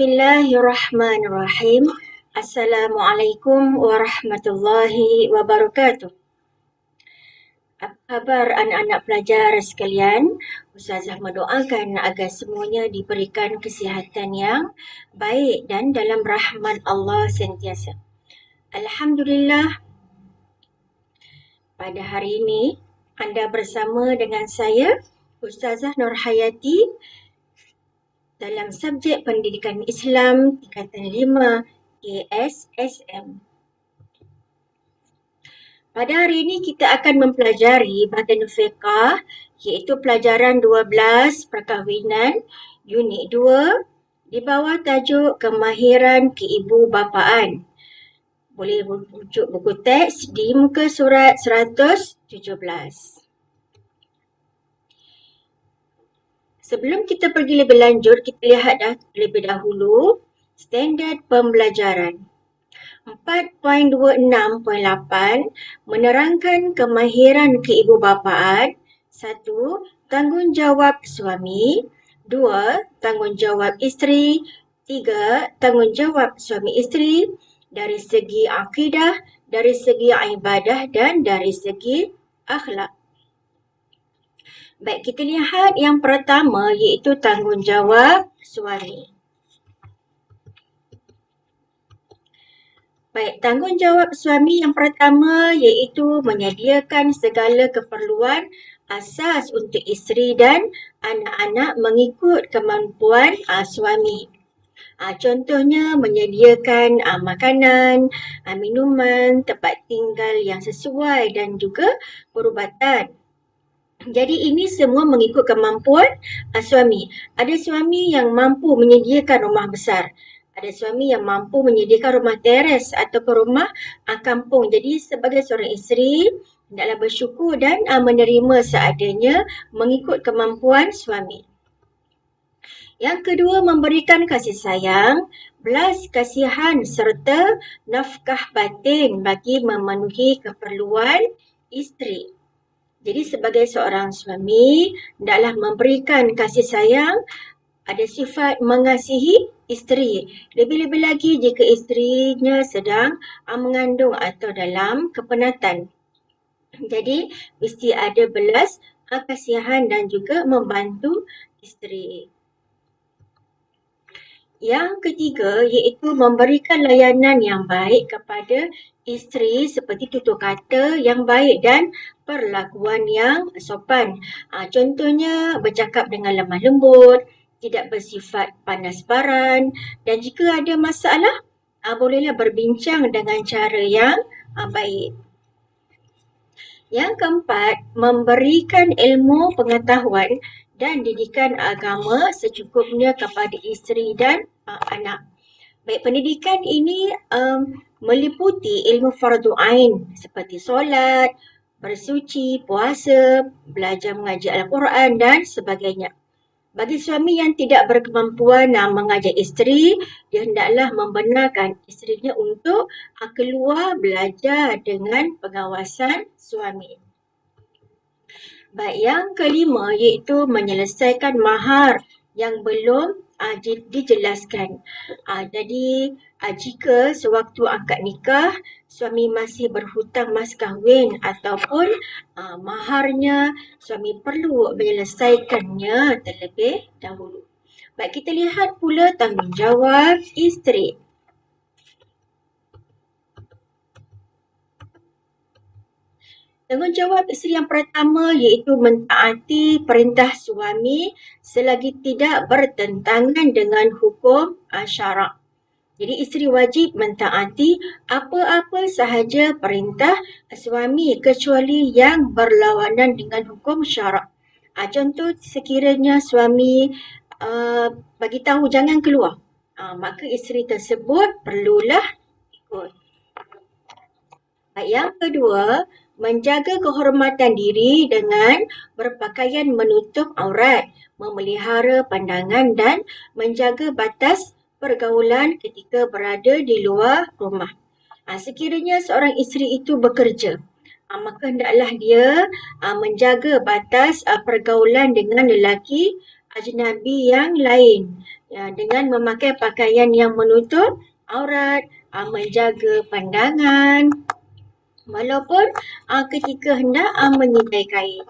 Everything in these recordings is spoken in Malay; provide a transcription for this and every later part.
Bismillahirrahmanirrahim. Assalamualaikum warahmatullahi wabarakatuh. Apa khabar anak-anak pelajar sekalian? Ustazah mendoakan agar semuanya diberikan kesihatan yang baik dan dalam rahmat Allah sentiasa. Alhamdulillah, pada hari ini anda bersama dengan saya, Ustazah Nurhayati, dalam subjek Pendidikan Islam tingkatan 5 KSSM. Pada hari ini kita akan mempelajari bahagian fiqh, iaitu pelajaran 12 perkahwinan unit 2 di bawah tajuk kemahiran keibubapaan. Boleh rujuk buku teks di muka surat 117. Sebelum kita pergi lebih lanjut, kita lihat lebih dahulu standard pembelajaran. 4.26.8 menerangkan kemahiran keibubapaan. 1. Tanggungjawab suami. 2. Tanggungjawab isteri. 3. Tanggungjawab suami isteri dari segi akidah, dari segi ibadah dan dari segi akhlak. Baik, kita lihat yang pertama iaitu tanggungjawab suami. Baik, tanggungjawab suami yang pertama iaitu menyediakan segala keperluan asas untuk isteri dan anak-anak mengikut kemampuan suami. Contohnya menyediakan makanan, minuman, tempat tinggal yang sesuai dan juga perubatan. Jadi ini semua mengikut kemampuan suami. Ada suami yang mampu menyediakan rumah besar. Ada suami yang mampu menyediakan rumah teres ataupun rumah kampung. Jadi sebagai seorang isteri, hendaklah bersyukur dan menerima seadanya mengikut kemampuan suami. Yang kedua, memberikan kasih sayang, belas kasihan serta nafkah batin bagi memenuhi keperluan isteri. Jadi sebagai seorang suami, hendaklah memberikan kasih sayang, ada sifat mengasihi isteri. Lebih-lebih lagi jika isterinya sedang mengandung atau dalam kepenatan. Jadi mesti ada belas kasihan dan juga membantu isteri. Yang ketiga iaitu memberikan layanan yang baik kepada isteri seperti tutur kata yang baik dan perlakuan yang sopan. Contohnya bercakap dengan lemah lembut, tidak bersifat panas baran dan jika ada masalah, bolehlah berbincang dengan cara yang baik. Yang keempat, memberikan ilmu pengetahuan dan didikan agama secukupnya kepada isteri dan anak. Baik, pendidikan ini meliputi ilmu fardu ain seperti solat, bersuci, puasa, belajar mengaji Al-Quran dan sebagainya. Bagi suami yang tidak berkemampuan mengajar isteri, dia hendaklah membenarkan isterinya untuk keluar belajar dengan pengawasan suami. Baik, yang kelima iaitu menyelesaikan mahar yang belum dijelaskan. Jadi jika sewaktu akad nikah suami masih berhutang mas kahwin ataupun maharnya, suami perlu menyelesaikannya terlebih dahulu. Baik, kita lihat pula tanggungjawab isteri. Tanggungjawab isteri yang pertama iaitu mentaati perintah suami selagi tidak bertentangan dengan hukum syarak. Jadi isteri wajib mentaati apa-apa sahaja perintah suami kecuali yang berlawanan dengan hukum syarak. Contoh sekiranya suami bagi tahu jangan keluar, maka isteri tersebut perlulah ikut. Yang kedua, menjaga kehormatan diri dengan berpakaian menutup aurat, memelihara pandangan dan menjaga batas pergaulan ketika berada di luar rumah. Sekiranya seorang isteri itu bekerja, maka hendaklah dia menjaga batas pergaulan dengan lelaki ajnabi yang lain dengan memakai pakaian yang menutup aurat, menjaga pandangan walaupun ketika hendak menyidai kain.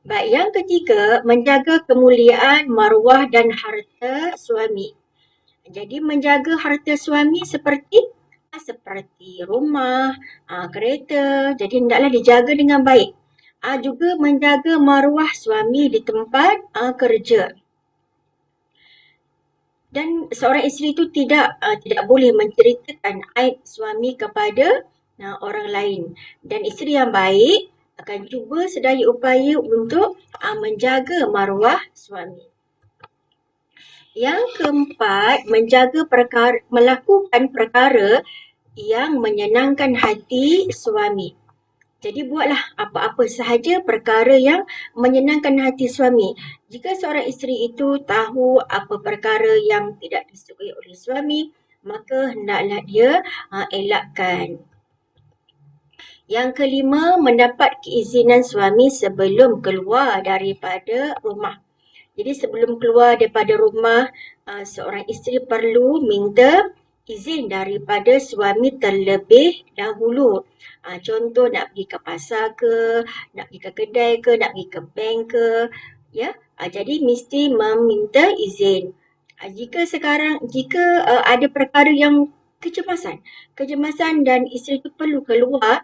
Baik, yang ketiga, menjaga kemuliaan maruah dan harta suami. Jadi menjaga harta suami seperti rumah, kereta. Jadi hendaklah dijaga dengan baik. Juga menjaga maruah suami di tempat kerja. Dan seorang isteri itu tidak boleh menceritakan aib suami kepada orang lain. Dan isteri yang baik akan cuba sedaya upaya untuk menjaga maruah suami. Yang keempat, melakukan perkara yang menyenangkan hati suami. Jadi buatlah apa-apa sahaja perkara yang menyenangkan hati suami. Jika seorang isteri itu tahu apa perkara yang tidak disukai oleh suami, maka hendaklah dia elakkan. Yang kelima, mendapat keizinan suami sebelum keluar daripada rumah. Jadi sebelum keluar daripada rumah, seorang isteri perlu minta izin daripada suami terlebih dahulu. Contoh nak pergi ke pasar ke, nak pergi ke kedai ke, nak pergi ke bank ke, ya. Jadi mesti meminta izin. Jika ada perkara yang kecemasan dan isteri itu perlu keluar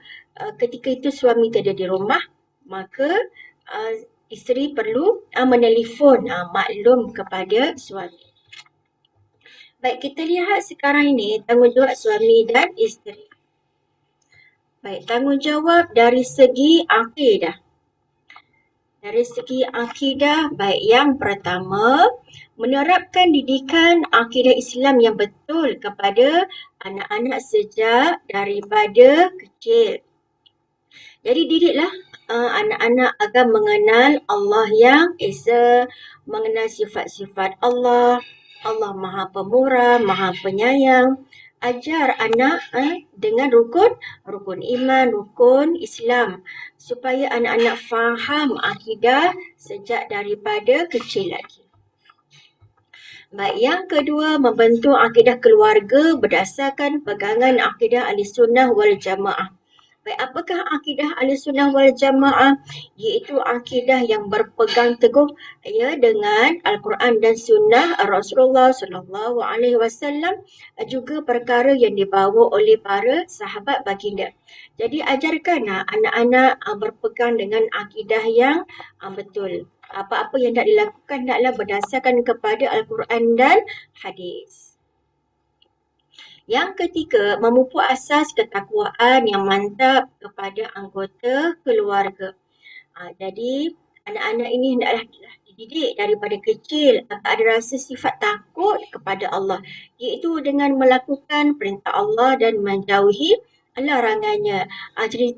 ketika itu suami tiada di rumah, maka isteri perlu menelefon maklum kepada suami. Baik, kita lihat sekarang ini tanggungjawab suami dan isteri. Baik, tanggungjawab dari segi akidah. Dari segi akidah, baik, yang pertama, menerapkan didikan akidah Islam yang betul kepada anak-anak sejak daripada kecil. Jadi didiklah anak-anak agar mengenal Allah yang Esa, mengenal sifat-sifat Allah, Allah Maha Pemurah, Maha Penyayang. Ajar anak dengan rukun iman, rukun Islam supaya anak-anak faham akidah sejak daripada kecil lagi. Baik, yang kedua, membentuk akidah keluarga berdasarkan pegangan akidah Ahlussunnah wal Jamaah. Baik, apakah akidah Ahlussunnah wal Jamaah? Iaitu akidah yang berpegang teguh dengan Al-Quran dan Sunnah Rasulullah sallallahu alaihi wasallam, juga perkara yang dibawa oleh para sahabat baginda. Jadi ajarkan anak-anak berpegang dengan akidah yang betul. Apa-apa yang nak dilakukan hendaklah berdasarkan kepada Al-Quran dan hadis. Yang ketiga, memupuk asas ketakwaan yang mantap kepada anggota keluarga. Jadi, anak-anak ini hendaklah dididik daripada kecil agar ada rasa sifat takut kepada Allah, iaitu dengan melakukan perintah Allah dan menjauhi larangannya.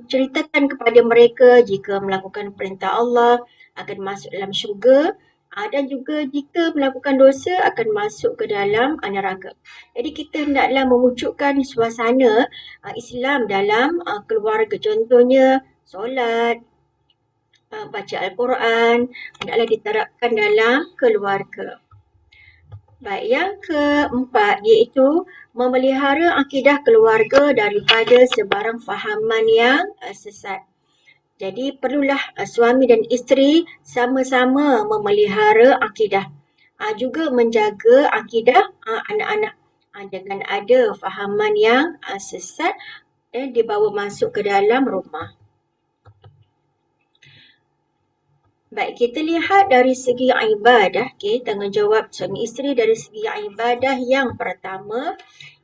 Ceritakan kepada mereka jika melakukan perintah Allah akan masuk dalam syurga, dan juga jika melakukan dosa akan masuk ke dalam neraka. Jadi kita hendaklah mewujudkan suasana Islam dalam keluarga. Contohnya solat, baca Al-Quran, hendaklah diterapkan dalam keluarga. Baik, yang keempat iaitu memelihara akidah keluarga daripada sebarang fahaman yang sesat. Jadi perlulah suami dan isteri sama-sama memelihara akidah. Juga menjaga akidah anak-anak. Jangan ada fahaman yang sesat dibawa masuk ke dalam rumah. Baik, kita lihat dari segi ibadah, tanggungjawab suami isteri dari segi ibadah yang pertama,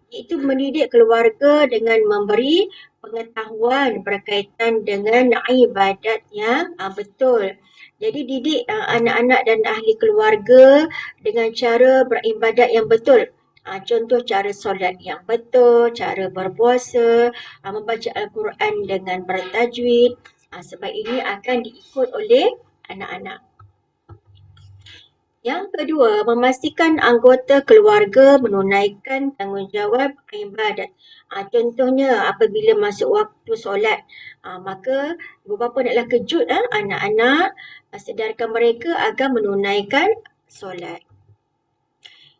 iaitu mendidik keluarga dengan memberi pengetahuan berkaitan dengan ibadat yang betul. Jadi didik anak-anak dan ahli keluarga dengan cara beribadat yang betul. Contoh cara solat yang betul, cara berpuasa, membaca Al-Quran dengan bertajwid. Sebab ini akan diikut oleh anak-anak. Yang kedua, memastikan anggota keluarga menunaikan tanggungjawab ibadat. Contohnya, apabila masuk waktu solat, maka ibu bapa naklah kejut anak-anak sedarkan mereka agar menunaikan solat.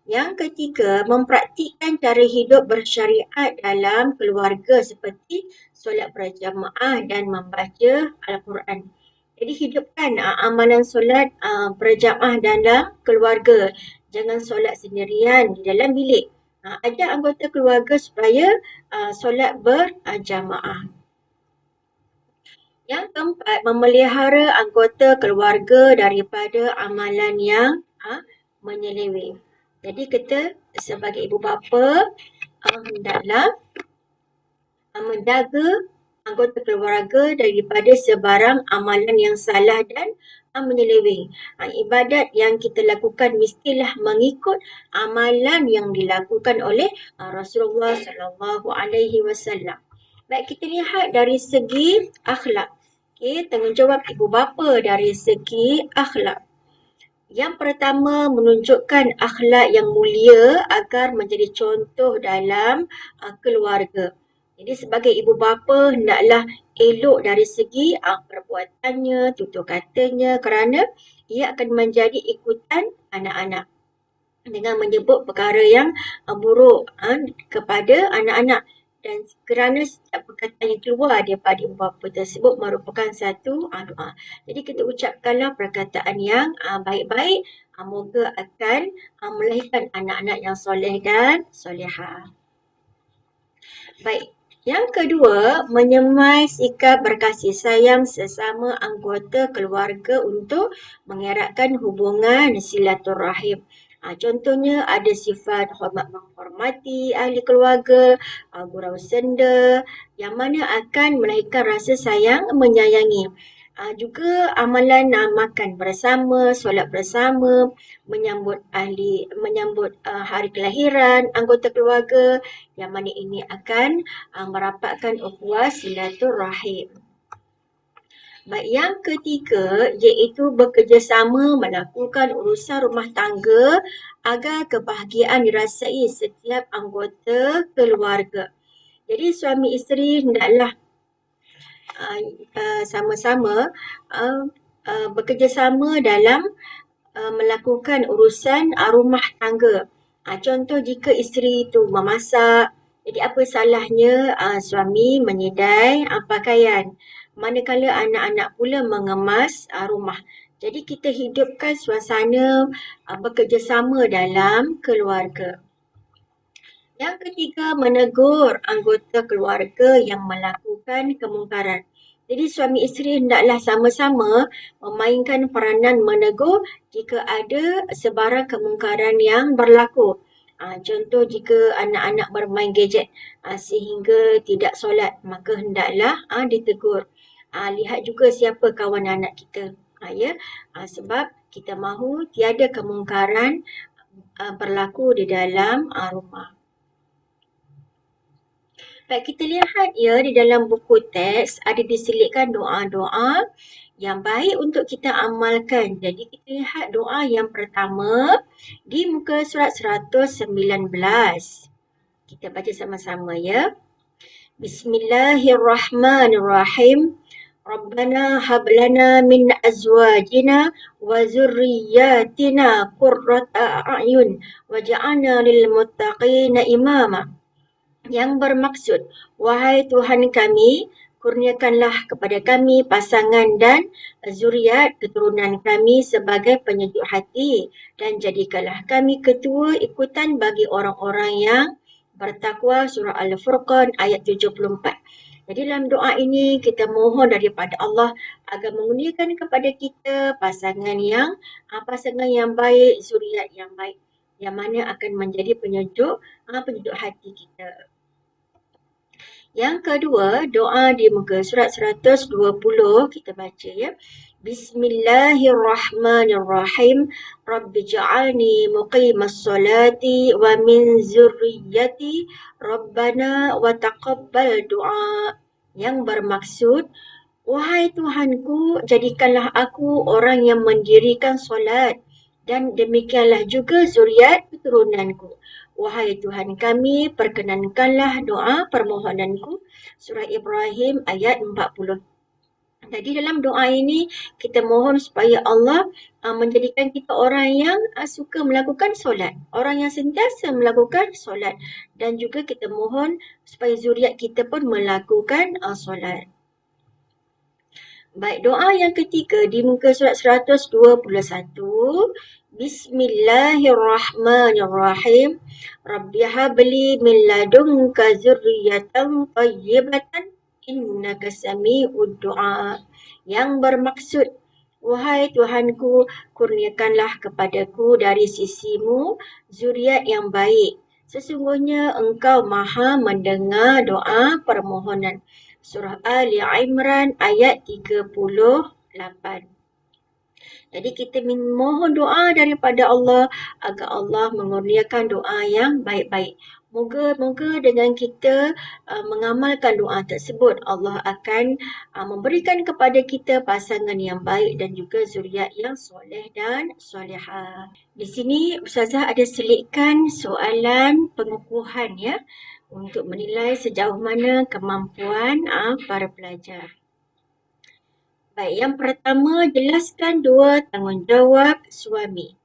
Yang ketiga, mempraktikkan cara hidup bersyariat dalam keluarga seperti solat berjamaah dan membaca Al-Quran. Jadi hidupkan amalan solat berjamaah dalam keluarga. Jangan solat sendirian di dalam bilik. Ajak anggota keluarga supaya solat berjamaah. Yang keempat, memelihara anggota keluarga daripada amalan yang menyeleweng. Jadi kita sebagai ibu bapa hendaklah menjaga anggota keluarga daripada sebarang amalan yang salah dan menyeleweng. Ibadat yang kita lakukan mestilah mengikut amalan yang dilakukan oleh Rasulullah sallallahu alaihi wasallam. Baik, kita lihat dari segi akhlak. Okey, tanggungjawab ibu bapa dari segi akhlak. Yang pertama, menunjukkan akhlak yang mulia agar menjadi contoh dalam keluarga. Jadi sebagai ibu bapa hendaklah elok dari segi perbuatannya, tutur katanya kerana ia akan menjadi ikutan anak-anak dengan menyebut perkara yang buruk kepada anak-anak. Dan kerana setiap perkataan yang keluar daripada ibu bapa tersebut merupakan satu doa. Jadi kita ucapkanlah perkataan yang baik-baik, moga akan melahirkan anak-anak yang soleh dan solehah. Baik, yang kedua, menyemai sikap berkasih sayang sesama anggota keluarga untuk mengeratkan hubungan silaturahim. Contohnya ada sifat hormat menghormati ahli keluarga, gurau senda yang mana akan melahirkan rasa sayang menyayangi. Juga amalan makan bersama, solat bersama, menyambut hari kelahiran anggota keluarga yang mana ini akan merapatkan ukhuwah silaturahim. Baik, yang ketiga iaitu bekerjasama melakukan urusan rumah tangga agar kebahagiaan dirasai setiap anggota keluarga. Jadi suami isteri hendaklah sama-sama bekerjasama dalam melakukan urusan rumah tangga. Contoh jika isteri itu memasak, jadi apa salahnya suami menyedai pakaian. Manakala anak-anak pula mengemas rumah. Jadi kita hidupkan suasana bekerjasama dalam keluarga. Yang ketiga, menegur anggota keluarga yang melakukan kemungkaran. Jadi suami isteri hendaklah sama-sama memainkan peranan menegur jika ada sebarang kemungkaran yang berlaku. Contoh jika anak-anak bermain gadget sehingga tidak solat, maka hendaklah ditegur. Lihat juga siapa kawan anak kita. Sebab kita mahu tiada kemungkaran berlaku di dalam rumah. Baik, kita lihat di dalam buku teks ada diselitkan doa-doa yang baik untuk kita amalkan. Jadi kita lihat doa yang pertama di muka surat 119. Kita baca sama-sama ya. Bismillahirrahmanirrahim. Rabbana hab lana min azwajina wa zurriyyatina qurrata a'yun waj'alna lil muttaqina imama. Yang bermaksud, wahai Tuhan kami, kurniakanlah kepada kami pasangan dan zuriat keturunan kami sebagai penyejuk hati dan jadikanlah kami ketua ikutan bagi orang-orang yang bertakwa. Surah Al-Furqan ayat 74. Jadi dalam doa ini kita mohon daripada Allah agar mengurniakan kepada kita pasangan yang baik, zuriat yang baik, yang mana akan menjadi penyejuk hati kita. Yang kedua, doa di muka surat 120 kita baca ya. Bismillahirrahmanirrahim. Rabbi ja'alni muqimas salati wa min zurriyyati Rabbana wa taqabbal du'a. Yang bermaksud, wahai Tuhanku, jadikanlah aku orang yang mendirikan solat dan demikianlah juga zuriat keturunanku. Wahai Tuhan kami, perkenankanlah doa permohonanku. Surah Ibrahim ayat 40. Jadi dalam doa ini kita mohon supaya Allah menjadikan kita orang yang suka melakukan solat, orang yang sentiasa melakukan solat, dan juga kita mohon supaya zuriat kita pun melakukan solat. Baik, doa yang ketiga di muka surat 121. Bismillahirrahmanirrahim. Rabbi habli min ladunka zurriyatan tayyibatan innaka sami'ud du'a. Yang bermaksud, wahai Tuhanku, kurniakanlah kepadaku dari sisimu zuriat yang baik. Sesungguhnya engkau maha mendengar doa permohonan. Surah Ali Imran ayat 38. Jadi kita mohon doa daripada Allah agar Allah mengurniakan doa yang baik-baik. Moga-moga dengan kita mengamalkan doa tersebut, Allah akan memberikan kepada kita pasangan yang baik dan juga zuriat yang soleh dan solehah. Di sini Ustazah ada selitkan soalan pengukuhan ya, untuk menilai sejauh mana kemampuan para pelajar. Baik, yang pertama, jelaskan 2 tanggungjawab suami.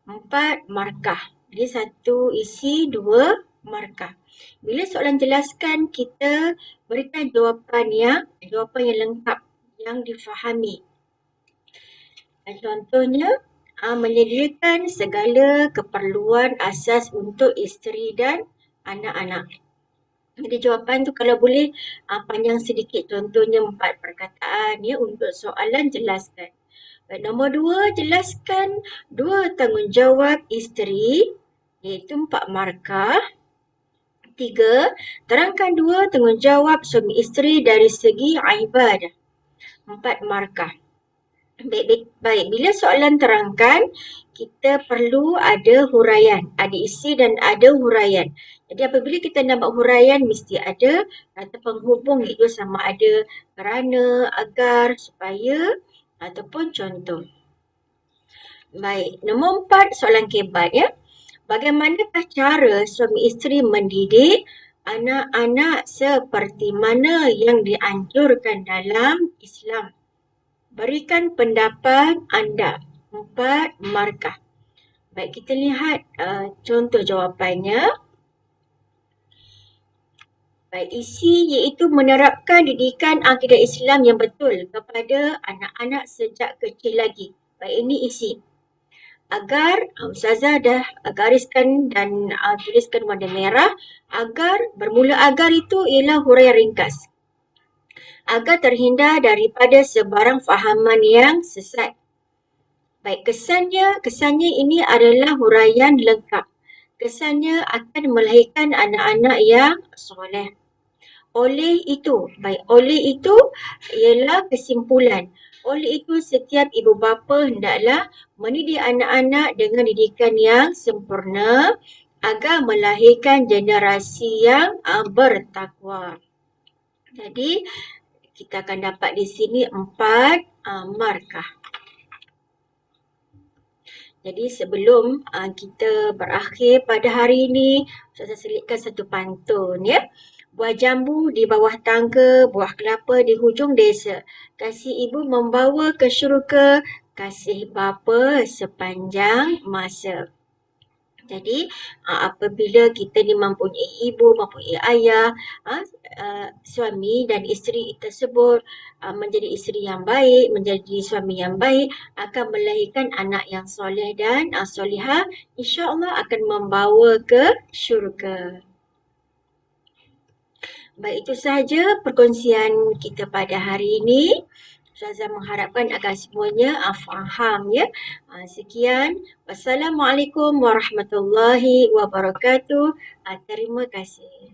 4 markah. Jadi 1 isi, 2 markah. Bila soalan jelaskan, kita berikan jawapan yang lengkap, yang difahami. Contohnya, menyediakan segala keperluan asas untuk isteri dan anak-anak. Jadi jawapan tu kalau boleh panjang sedikit, contohnya 4 perkataan ya untuk soalan jelaskan. Baik, nombor 2, jelaskan 2 tanggungjawab isteri iaitu 4 markah. 3, terangkan 2 tanggungjawab suami isteri dari segi ibadah. 4 markah. Baik, bila soalan terangkan, kita perlu ada huraian, ada isi dan ada huraian. Jadi apabila kita nak buat huraian, mesti ada kata penghubung, iaitu sama ada kerana, agar, supaya ataupun contoh. Baik, nombor 4 soalan kebat ya. Bagaimanakah cara suami isteri mendidik anak-anak seperti mana yang dianjurkan dalam Islam? Berikan pendapat anda. 4 markah. Baik, kita lihat contoh jawapannya. Baik, isi iaitu menerapkan didikan akidah Islam yang betul kepada anak-anak sejak kecil lagi. Baik, ini isi. Agar, Ustazah dah gariskan dan tuliskan warna merah. Agar, bermula agar itu ialah huraian ringkas. Agar terhindar daripada sebarang fahaman yang sesat. Baik, kesannya ini adalah huraian lengkap. Kesannya akan melahirkan anak-anak yang soleh. Oleh itu ialah kesimpulan. Oleh itu, setiap ibu bapa hendaklah mendidik anak-anak dengan didikan yang sempurna agar melahirkan generasi yang bertakwa. Jadi, kita akan dapat di sini 4 markah. Jadi sebelum kita berakhir pada hari ini, saya selitkan satu pantun ya. Buah jambu di bawah tangga, buah kelapa di hujung desa. Kasih ibu membawa ke syurga, kasih bapa sepanjang masa. Jadi apabila kita ni mempunyai ibu, mempunyai ayah, suami dan isteri tersebut menjadi isteri yang baik, menjadi suami yang baik, akan melahirkan anak yang soleh dan solehah, insya-Allah akan membawa ke syurga. Baik, itu sahaja perkongsian kita pada hari ini. Ustazah mengharapkan agar semuanya faham ya. Sekian. Wassalamualaikum warahmatullahi wabarakatuh. Terima kasih.